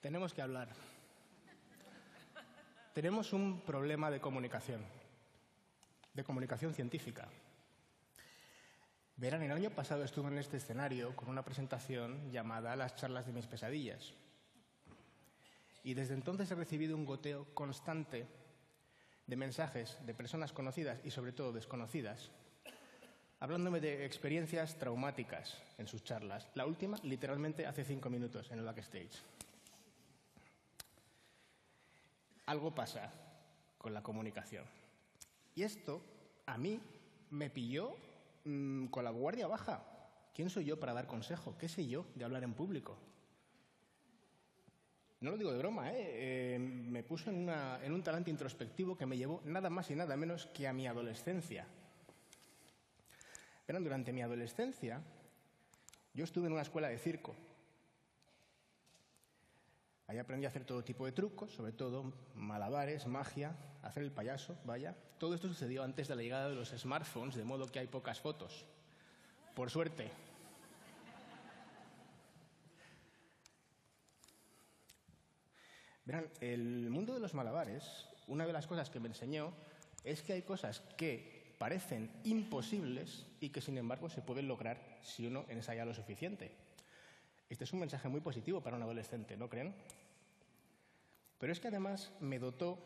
Tenemos que hablar. Tenemos un problema de comunicación científica. Verán, el año pasado estuve en este escenario con una presentación llamada Las charlas de mis pesadillas. Y desde entonces he recibido un goteo constante de mensajes de personas conocidas y sobre todo desconocidas, hablándome de experiencias traumáticas en sus charlas. La última, literalmente, hace 5 minutos en el backstage. Algo pasa con la comunicación. Y esto, a mí, me pilló con la guardia baja. ¿Quién soy yo para dar consejo? ¿Qué sé yo de hablar en público? No lo digo de broma, me puso en un talante introspectivo que me llevó nada más y nada menos que a mi adolescencia. Verán, durante mi adolescencia, yo estuve en una escuela de circo. Ahí aprendí a hacer todo tipo de trucos, sobre todo malabares, magia, hacer el payaso, vaya. Todo esto sucedió antes de la llegada de los smartphones, de modo que hay pocas fotos. Por suerte. Verán, el mundo de los malabares, una de las cosas que me enseñó es que hay cosas que parecen imposibles y que, sin embargo, se pueden lograr si uno ensaya lo suficiente. Este es un mensaje muy positivo para un adolescente, ¿no creen? Pero es que además me dotó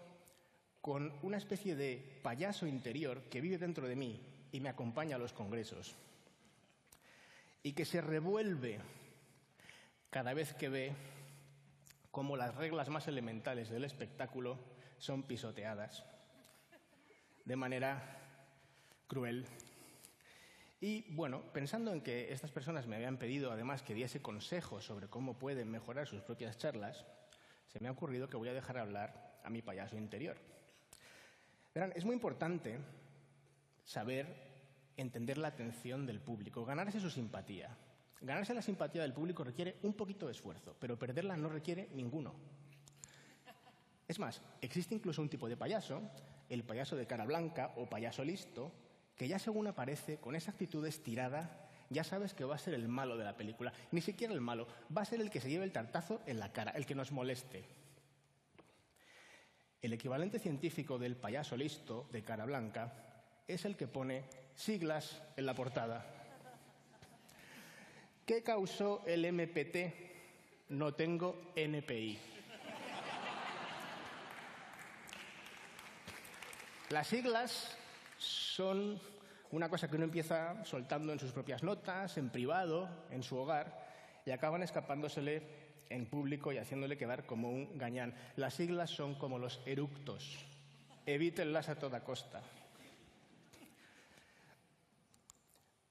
con una especie de payaso interior que vive dentro de mí y me acompaña a los congresos y que se revuelve cada vez que ve cómo las reglas más elementales del espectáculo son pisoteadas de manera cruel. Y, bueno, pensando en que estas personas me habían pedido, además, que diese consejos sobre cómo pueden mejorar sus propias charlas, se me ha ocurrido que voy a dejar hablar a mi payaso interior. Verán, es muy importante saber entender la atención del público, ganarse su simpatía. Ganarse la simpatía del público requiere un poquito de esfuerzo, pero perderla no requiere ninguno. Es más, existe incluso un tipo de payaso, el payaso de cara blanca o payaso listo, que ya según aparece, con esa actitud estirada, ya sabes que va a ser el malo de la película. Ni siquiera el malo, va a ser el que se lleve el tartazo en la cara, el que nos moleste. El equivalente científico del payaso listo, de cara blanca, es el que pone siglas en la portada. ¿Qué causó el MPT? No tengo NPI. Las siglas son una cosa que uno empieza soltando en sus propias notas, en privado, en su hogar, y acaban escapándosele en público y haciéndole quedar como un gañán. Las siglas son como los eructos. Evítenlas a toda costa.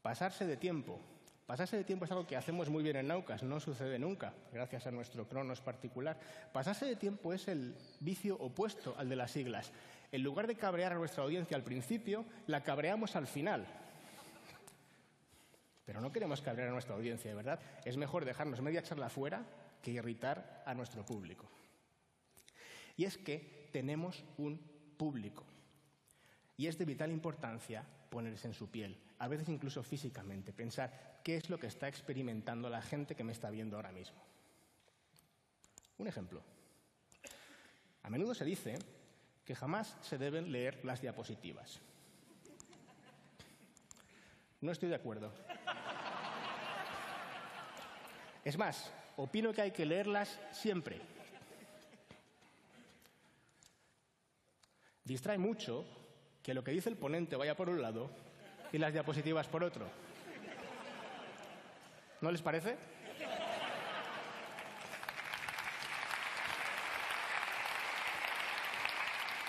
Pasarse de tiempo. Pasarse de tiempo es algo que hacemos muy bien en Naucas, no sucede nunca, gracias a nuestro Cronos particular. Pasarse de tiempo es el vicio opuesto al de las siglas. En lugar de cabrear a nuestra audiencia al principio, la cabreamos al final. Pero no queremos cabrear a nuestra audiencia, ¿verdad? Es mejor dejarnos media charla fuera que irritar a nuestro público. Y es que tenemos un público. Y es de vital importancia ponerse en su piel, a veces incluso físicamente, pensar qué es lo que está experimentando la gente que me está viendo ahora mismo. Un ejemplo. A menudo se dice que jamás se deben leer las diapositivas. No estoy de acuerdo. Es más, opino que hay que leerlas siempre. Distrae mucho que lo que dice el ponente vaya por un lado y las diapositivas por otro. ¿No les parece?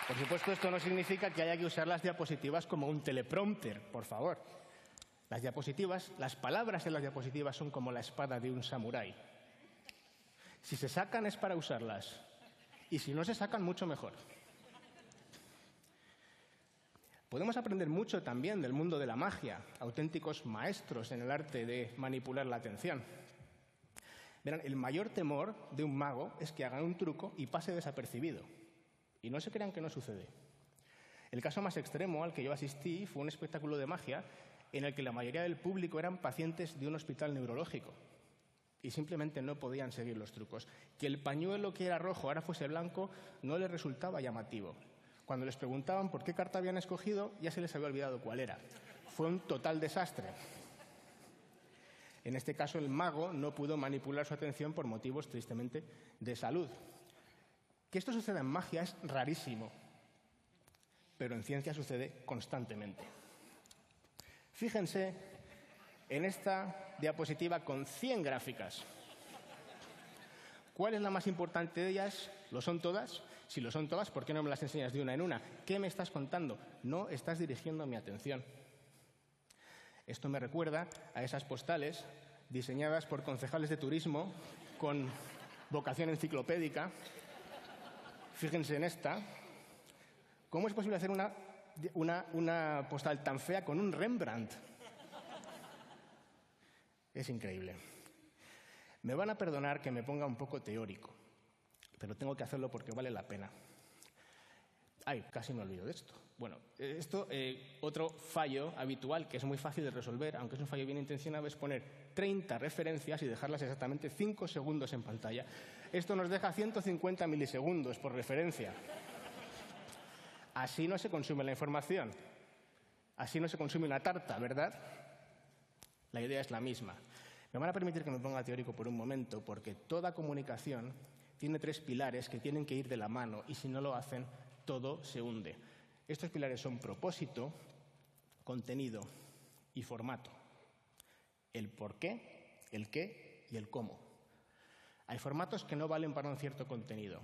Por supuesto, esto no significa que haya que usar las diapositivas como un teleprompter, por favor. Las diapositivas, las palabras en las diapositivas son como la espada de un samurái. Si se sacan es para usarlas, y si no se sacan, mucho mejor. Podemos aprender mucho también del mundo de la magia, auténticos maestros en el arte de manipular la atención. Verán, el mayor temor de un mago es que haga un truco y pase desapercibido. Y no se crean que no sucede. El caso más extremo al que yo asistí fue un espectáculo de magia en el que la mayoría del público eran pacientes de un hospital neurológico. y simplemente no podían seguir los trucos. Que el pañuelo que era rojo ahora fuese blanco no les resultaba llamativo. Cuando les preguntaban por qué carta habían escogido, ya se les había olvidado cuál era. Fue un total desastre. En este caso, el mago no pudo manipular su atención por motivos, tristemente, de salud. Que esto suceda en magia es rarísimo, pero en ciencia sucede constantemente. Fíjense en esta diapositiva con 100 gráficas. ¿Cuál es la más importante de ellas? ¿Lo son todas? Si lo son todas, ¿por qué no me las enseñas de una en una? ¿Qué me estás contando? No estás dirigiendo mi atención. Esto me recuerda a esas postales diseñadas por concejales de turismo con vocación enciclopédica. Fíjense en esta. ¿Cómo es posible hacer una postal tan fea con un Rembrandt? Es increíble. Me van a perdonar que me ponga un poco teórico, pero tengo que hacerlo porque vale la pena. Ay, casi me olvido de esto. Bueno, otro fallo habitual que es muy fácil de resolver, aunque es un fallo bien intencionado, es poner 30 referencias y dejarlas exactamente 5 segundos en pantalla. Esto nos deja 150 milisegundos por referencia. Así no se consume la información. Así no se consume una tarta, ¿verdad? La idea es la misma. Me van a permitir que me ponga teórico por un momento, porque toda comunicación tiene 3 pilares que tienen que ir de la mano, y si no lo hacen, todo se hunde. Estos pilares son propósito, contenido y formato. El por qué, el qué y el cómo. Hay formatos que no valen para un cierto contenido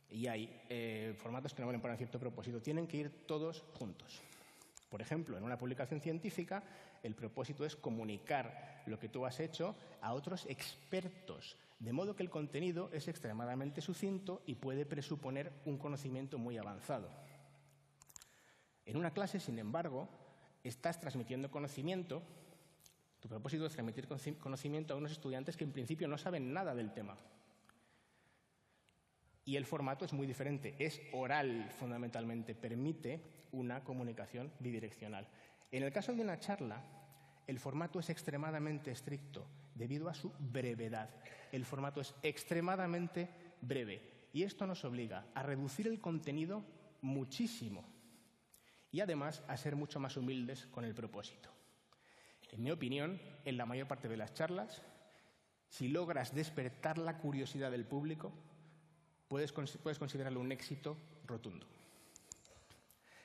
y hay formatos que no valen para un cierto propósito. Tienen que ir todos juntos. Por ejemplo, en una publicación científica, el propósito es comunicar lo que tú has hecho a otros expertos, de modo que el contenido es extremadamente sucinto y puede presuponer un conocimiento muy avanzado. En una clase, sin embargo, estás transmitiendo conocimiento. Tu propósito es transmitir conocimiento a unos estudiantes que en principio no saben nada del tema. Y el formato es muy diferente, es oral fundamentalmente, permite una comunicación bidireccional. En el caso de una charla, el formato es extremadamente estricto debido a su brevedad. El formato es extremadamente breve y esto nos obliga a reducir el contenido muchísimo y además a ser mucho más humildes con el propósito. En mi opinión, en la mayor parte de las charlas, si logras despertar la curiosidad del público, puedes considerarlo un éxito rotundo.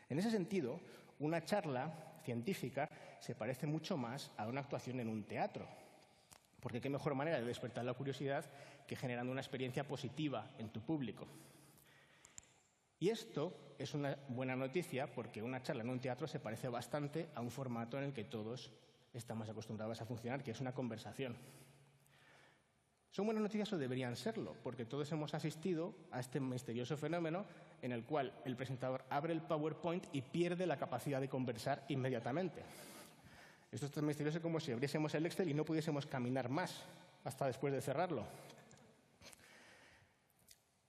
En ese sentido, una charla científica se parece mucho más a una actuación en un teatro, porque qué mejor manera de despertar la curiosidad que generando una experiencia positiva en tu público. Y esto es una buena noticia porque una charla en un teatro se parece bastante a un formato en el que todos estamos acostumbrados a funcionar, que es una conversación. ¿Son buenas noticias o deberían serlo? Porque todos hemos asistido a este misterioso fenómeno en el cual el presentador abre el PowerPoint y pierde la capacidad de conversar inmediatamente. Esto es tan misterioso como si abriésemos el Excel y no pudiésemos caminar más hasta después de cerrarlo.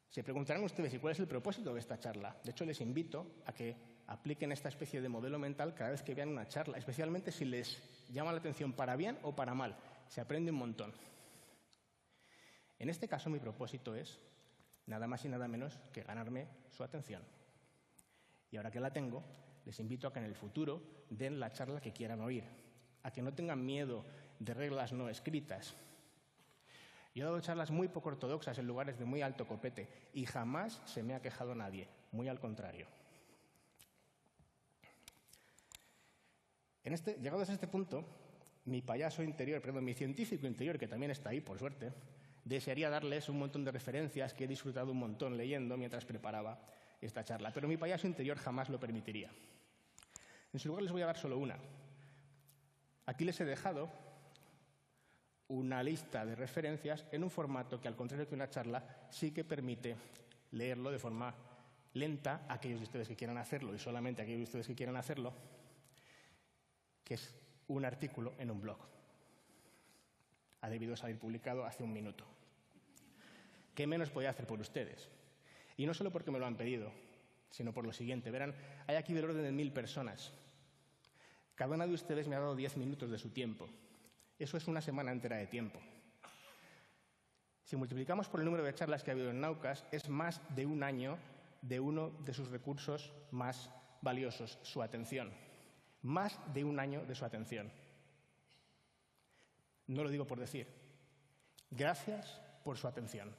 Se preguntarán ustedes, ¿y cuál es el propósito de esta charla? De hecho, les invito a que apliquen esta especie de modelo mental cada vez que vean una charla, especialmente si les llama la atención para bien o para mal. Se aprende un montón. En este caso, mi propósito es nada más y nada menos que ganarme su atención. Y ahora que la tengo, les invito a que en el futuro den la charla que quieran oír, a que no tengan miedo de reglas no escritas. Yo he dado charlas muy poco ortodoxas en lugares de muy alto copete y jamás se me ha quejado nadie, muy al contrario. Llegados a este punto, mi científico interior, que también está ahí, por suerte, desearía darles un montón de referencias que he disfrutado un montón leyendo mientras preparaba esta charla, pero mi payaso interior jamás lo permitiría. En su lugar les voy a dar solo una. Aquí les he dejado una lista de referencias en un formato que, al contrario que una charla, sí que permite leerlo de forma lenta a aquellos de ustedes que quieran hacerlo y solamente a aquellos de ustedes que quieran hacerlo, que es un artículo en un blog. Ha debido salir publicado hace un minuto. ¿Qué menos podía hacer por ustedes? Y no solo porque me lo han pedido, sino por lo siguiente. Verán, hay aquí del orden de 1000 personas. Cada una de ustedes me ha dado 10 minutos de su tiempo. Eso es una semana entera de tiempo. Si multiplicamos por el número de charlas que ha habido en Naucas, es más de un año de uno de sus recursos más valiosos, su atención. Más de un año de su atención. No lo digo por decir. Gracias por su atención.